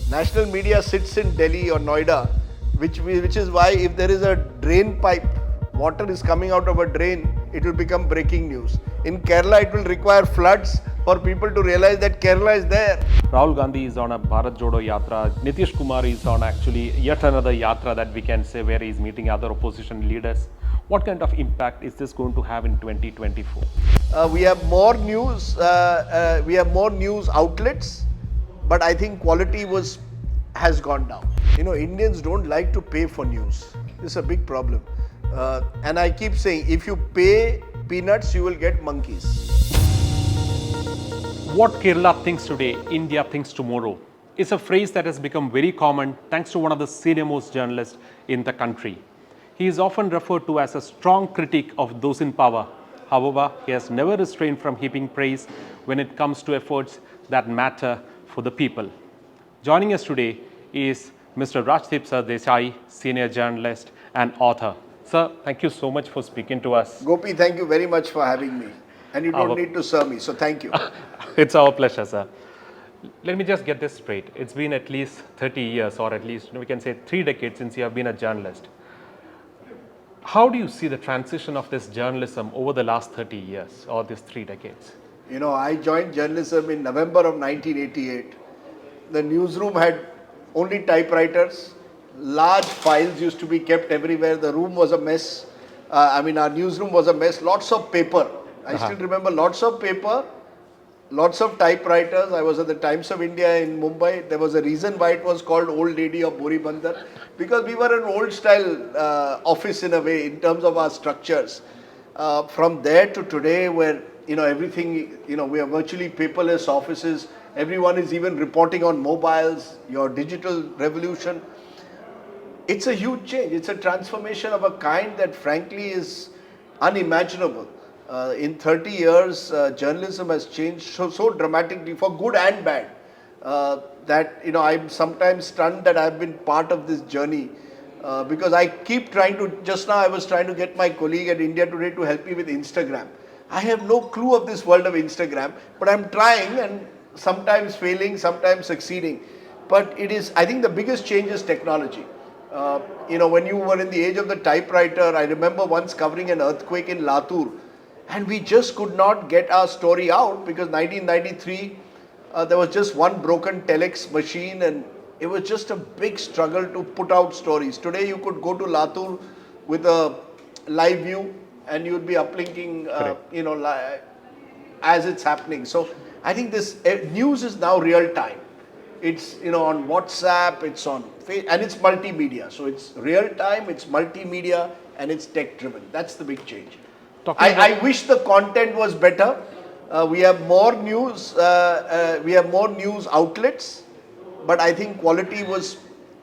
National media sits in Delhi or Noida, which is why if there is a drain pipe, water is coming out of a drain, it will become breaking news. In Kerala, it will require floods for people to realize that Kerala is there. Rahul Gandhi is on a Bharat Jodo Yatra. Nitish Kumar is on actually yet another Yatra that we can say where he is meeting other opposition leaders. What kind of impact is this going to have in 2024? We have more news. We have more news outlets, but I think quality has gone down. Indians don't like to pay for news. This is a big problem. And I keep saying, if you pay peanuts, you will get monkeys. What Kerala thinks today, India thinks tomorrow is a phrase that has become very common thanks to one of the senior-most journalists in the country. He is often referred to as a strong critic of those in power. However, he has never restrained from heaping praise when it comes to efforts that matter for the people. Joining us today is Mr. Rajdeep Sardesai, senior journalist and author. Sir, thank you so much for speaking to us. Gopi, thank you very much for having me. And you don't need to serve me, so thank you. It's our pleasure, sir. Let me just get this straight. It's been at least 30 years, or at least we can say 3 decades since you have been a journalist. How do you see the transition of this journalism over the last 30 years or these 3 decades? I joined journalism in November of 1988. The newsroom had only typewriters. Large files used to be kept everywhere. The room was a mess. Our newsroom was a mess. Lots of paper. I still remember lots of paper, lots of typewriters. I was at the Times of India in Mumbai. There was a reason why it was called Old Lady of Boribandar, because we were an old style office in a way in terms of our structures. From there to today where, everything, we are virtually paperless offices. Everyone is even reporting on mobiles, your digital revolution. It's a huge change. It's a transformation of a kind that frankly is unimaginable. In 30 years, journalism has changed so dramatically for good and bad that, I'm sometimes stunned that I've been part of this journey because I keep trying to, just now I was trying to get my colleague at India Today to help me with Instagram. I have no clue of this world of Instagram, but I'm trying and sometimes failing, sometimes succeeding. But I think the biggest change is technology. When you were in the age of the typewriter, I remember once covering an earthquake in Latur, and we just could not get our story out because 1993, there was just one broken telex machine and it was just a big struggle to put out stories. Today you could go to Latur with a live view and you would be uplinking, as it's happening. So I think this news is now real time. It's on WhatsApp, it's on Facebook, and it's multimedia. So it's real time, it's multimedia, and it's tech driven. That's the big change. I wish the content was better. We have more news. We have more news outlets, but I think quality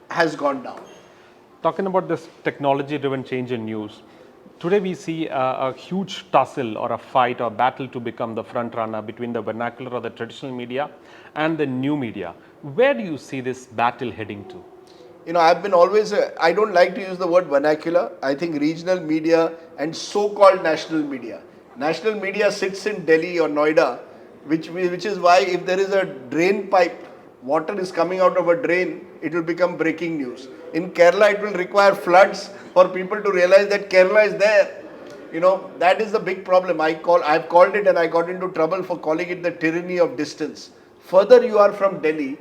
has gone down. Talking about this technology-driven change in news, today we see a huge tussle or a fight or battle to become the front runner between the vernacular or the traditional media and the new media. Where do you see this battle heading to? I've been always, I don't like to use the word vernacular. I think regional media and so-called national media. National media sits in Delhi or Noida, which is why if there is a drain pipe, water is coming out of a drain, it will become breaking news. In Kerala, it will require floods for people to realize that Kerala is there. That is the big problem. I've called it and I got into trouble for calling it the tyranny of distance. Further you are from Delhi,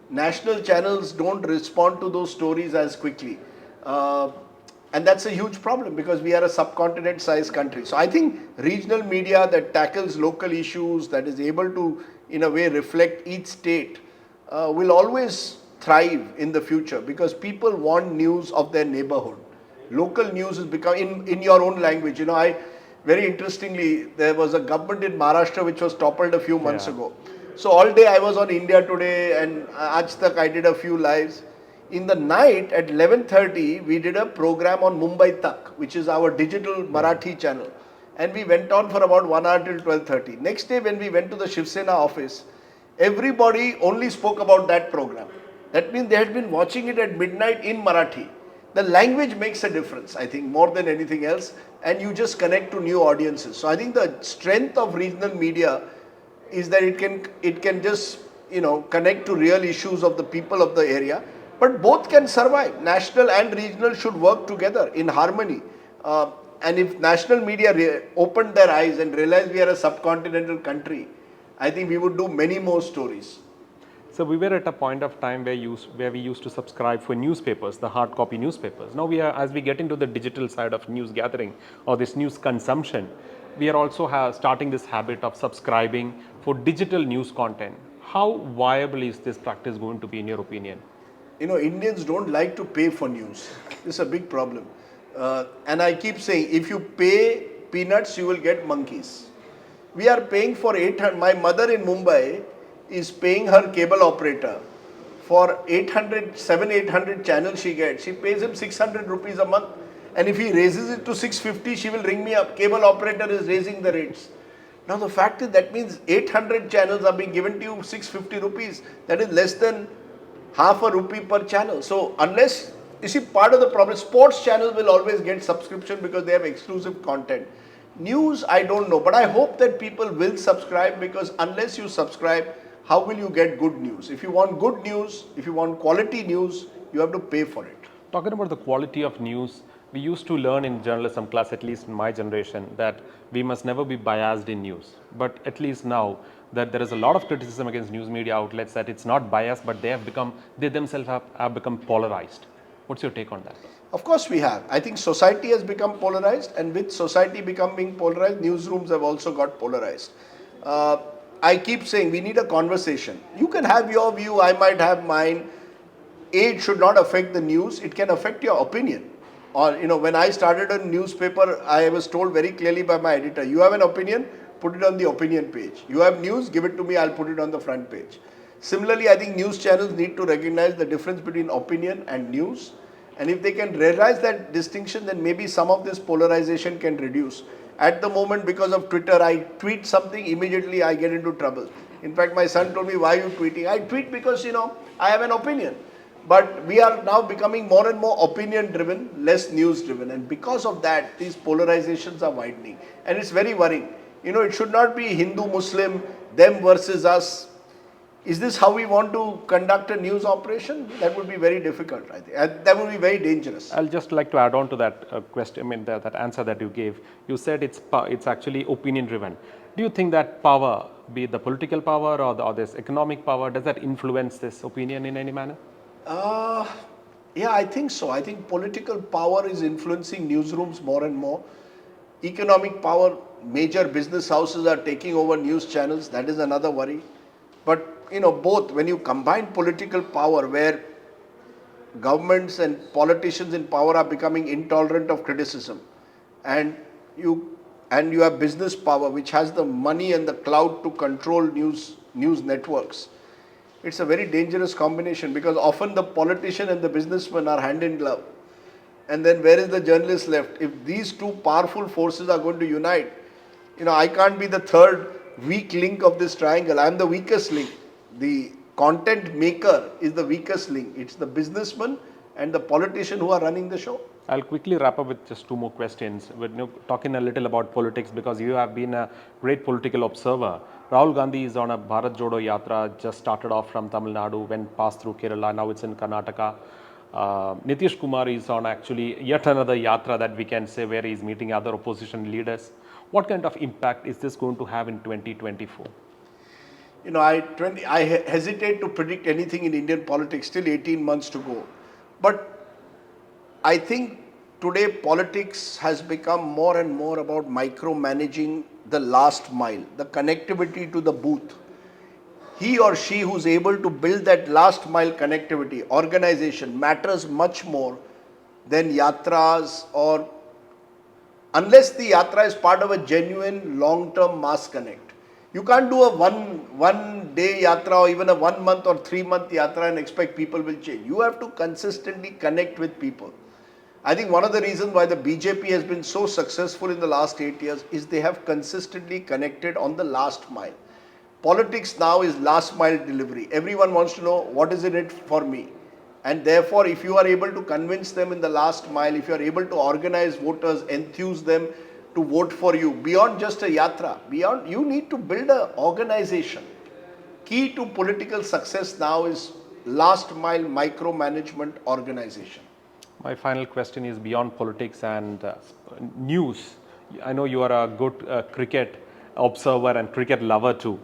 national channels don't respond to those stories as quickly. And that's a huge problem because we are a subcontinent sized country. So I think regional media that tackles local issues, that is able to, in a way, reflect each state, will always thrive in the future because people want news of their neighborhood. Local news is becoming in your own language. Very interestingly, there was a government in Maharashtra which was toppled a few months ago. So all day I was on India Today and Aaj Tak I did a few lives. In the night at 11:30, we did a program on Mumbai Tak, which is our digital Marathi channel. And we went on for about 1 hour till 12:30. Next day when we went to the Shiv Sena office, everybody only spoke about that program. That means they had been watching it at midnight in Marathi. The language makes a difference, I think, more than anything else. And you just connect to new audiences. So I think the strength of regional media is that it can just connect to real issues of the people of the area. But both can survive. National and regional should work together in harmony. And if national media opened their eyes and realized we are a subcontinental country, I think we would do many more stories. So we were at a point of time where we used to subscribe for newspapers, the hard copy newspapers. Now as we get into the digital side of news gathering or this news consumption, we are also starting this habit of subscribing for digital news content. How viable is this practice going to be in your opinion? Indians don't like to pay for news. This is a big problem. And I keep saying, if you pay peanuts, you will get monkeys. We are paying for 800. My mother in Mumbai is paying her cable operator for 800 channels she gets. She pays him 600 rupees a month. And if he raises it to 650, she will ring me up. Cable operator is raising the rates. Now the fact is that means 800 channels are being given to you 650 rupees. That is less than half a rupee per channel. So unless, you see, part of the problem, sports channels will always get subscription because they have exclusive content. News, I don't know, but I hope that people will subscribe, because unless you subscribe, how will you get good news? If you want good news, if you want quality news, you have to pay for it. Talking about the quality of news, we used to learn in journalism class, at least in my generation, that we must never be biased in news. But at least now that there is a lot of criticism against news media outlets that it's not biased, but they themselves have become polarized. What's your take on that? Of course we have. I think society has become polarized, and with society becoming polarized, newsrooms have also got polarized. I keep saying we need a conversation. You can have your view, I might have mine. It should not affect the news, it can affect your opinion. Or, when I started a newspaper, I was told very clearly by my editor, you have an opinion, put it on the opinion page. You have news, give it to me, I'll put it on the front page. Similarly, I think news channels need to recognize the difference between opinion and news. And if they can realize that distinction, then maybe some of this polarization can reduce. At the moment, because of Twitter, I tweet something, immediately I get into trouble. In fact, my son told me, why are you tweeting? I tweet because, I have an opinion. But we are now becoming more and more opinion driven, less news driven. And because of that, these polarizations are widening. And it's very worrying. It should not be Hindu, Muslim, them versus us. Is this how we want to conduct a news operation? That would be very difficult, I think. And that would be very dangerous. I'll just like to add on to that question, that answer that you gave. You said it's actually opinion driven. Do you think that power, be it the political power or this economic power, does that influence this opinion in any manner? Yeah, I think so. I think political power is influencing newsrooms more and more. Economic power, major business houses are taking over news channels. That is another worry. But, both, when you combine political power, where governments and politicians in power are becoming intolerant of criticism, and you have business power, which has the money and the clout to control news networks, it's a very dangerous combination, because often the politician and the businessman are hand in glove. And then where is the journalist left? If these two powerful forces are going to unite, I can't be the third weak link of this triangle. I'm the weakest link. The content maker is the weakest link. It's the businessman and the politician who are running the show. I'll quickly wrap up with just two more questions. We're talking a little about politics, because you have been a great political observer. Rahul Gandhi is on a Bharat Jodo Yatra, just started off from Tamil Nadu, went past through Kerala, now it's in Karnataka. Nitish Kumar is on actually yet another yatra that we can say, where he's meeting other opposition leaders. What kind of impact is this going to have in 2024? I hesitate to predict anything in Indian politics, still 18 months to go. But I think today politics has become more and more about micromanaging the last mile, the connectivity to the booth. He or she who's able to build that last mile connectivity, organization, matters much more than yatras, or unless the yatra is part of a genuine long-term mass connect. You can't do a one day yatra or even a 1 month or 3 month yatra and expect people will change. You have to consistently connect with people. I think one of the reasons why the BJP has been so successful in the last 8 years is they have consistently connected on the last mile. Politics now is last mile delivery. Everyone wants to know what is in it for me. And therefore, if you are able to convince them in the last mile, if you are able to organize voters, enthuse them to vote for you, beyond just a yatra, you need to build an organization. key to political success now is last mile micromanagement organization. My final question is beyond politics and news. I know you are a good cricket observer and cricket lover too.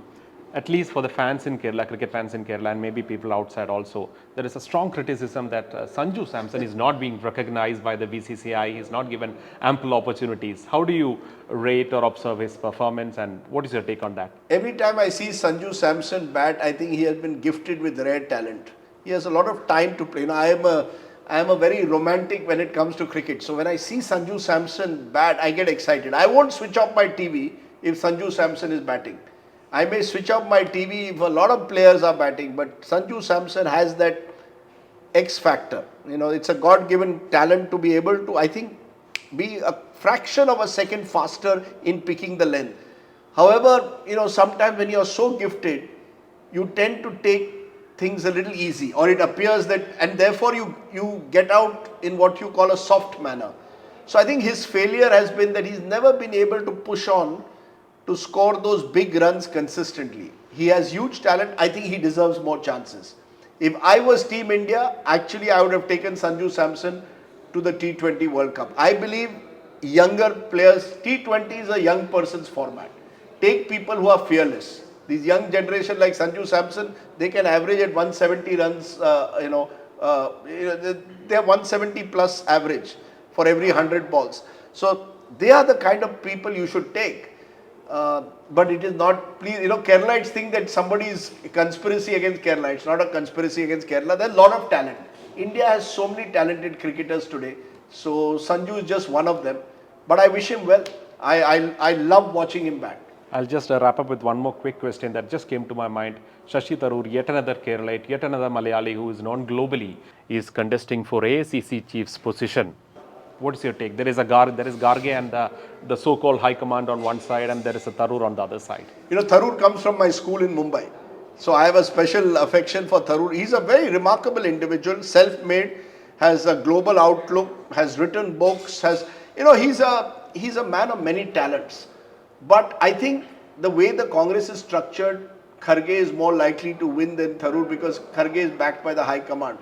At least for the fans in Kerala, cricket fans in Kerala, and maybe people outside also, there is a strong criticism that Sanju Samson is not being recognized by the BCCI. He is not given ample opportunities. How do you rate or observe his performance, and what is your take on that? Every time I see Sanju Samson bat, I think he has been gifted with rare talent. He has a lot of time to play. You know, I am a very romantic when it comes to cricket. So when I see Sanju Samson bat, I get excited. I won't switch off my TV if Sanju Samson is batting. I may switch off my TV if a lot of players are batting, but Sanju Samson has that X factor. You know, it's a God-given talent to be able to, I think, be a fraction of a second faster in picking the length. However, you know, sometimes when you're so gifted, you tend to take things a little easy, or it appears that, and therefore you get out in what you call a soft manner. So I think his failure has been that he's never been able to push on to score those big runs consistently. He has huge talent. I think he deserves more chances. If I was Team India, actually I would have taken Sanju Samson to the T20 World Cup. I believe younger players, T20 is a young person's format. Take people who are fearless. These young generation like Sanju Samson, they can average at 170 runs, they have 170 plus average for every 100 balls. So they are the kind of people you should take. But it is not, please, you know, Keralites think that somebody is a conspiracy against Kerala. It's not a conspiracy against Kerala. There's a lot of talent. India has so many talented cricketers today. So Sanju is just one of them. But I wish him well. I love watching him bat. I'll just wrap up with one more quick question that just came to my mind. Shashi Tharoor, yet another Keralite, yet another Malayali who is known globally, is contesting for AICC chief's position. What is your take? There is Garge and the so-called high command on one side, and there is a Tharoor on the other side. You know, Tharoor comes from my school in Mumbai. So I have a special affection for Tharoor. He's a very remarkable individual, self-made, has a global outlook, has written books, he's a man of many talents. But I think the way the Congress is structured, Kharge is more likely to win than Tharoor because Kharge is backed by the high command.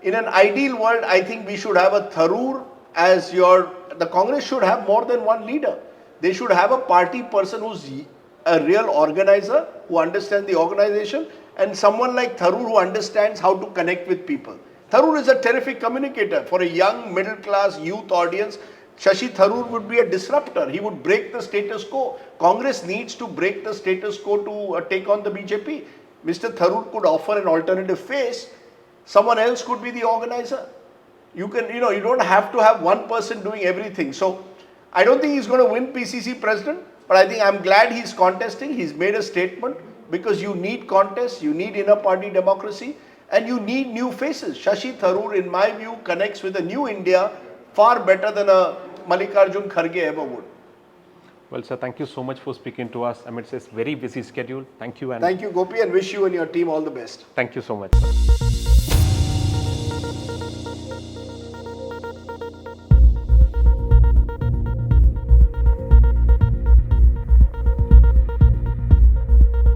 In an ideal world, I think we should have a Tharoor as the Congress should have more than one leader. They should have a party person who's a real organizer, who understands the organization, and someone like Tharoor who understands how to connect with people. Tharoor is a terrific communicator. For a young, middle class, youth audience, Shashi Tharoor would be a disruptor. He would break the status quo. Congress needs to break the status quo to take on the BJP. Mr. Tharoor could offer an alternative face. Someone else could be the organizer. You don't have to have one person doing everything. So I don't think he's going to win PCC president, but I think I'm glad he's contesting. He's made a statement because you need contests, you need inner party democracy, and you need new faces. Shashi Tharoor, in my view, connects with a new India far better than a Mallikarjun Kharge ever would. Well, sir, thank you so much for speaking to us amidst this very busy schedule. Thank you. Thank you, Gopi, and wish you and your team all the best. Thank you so much, sir.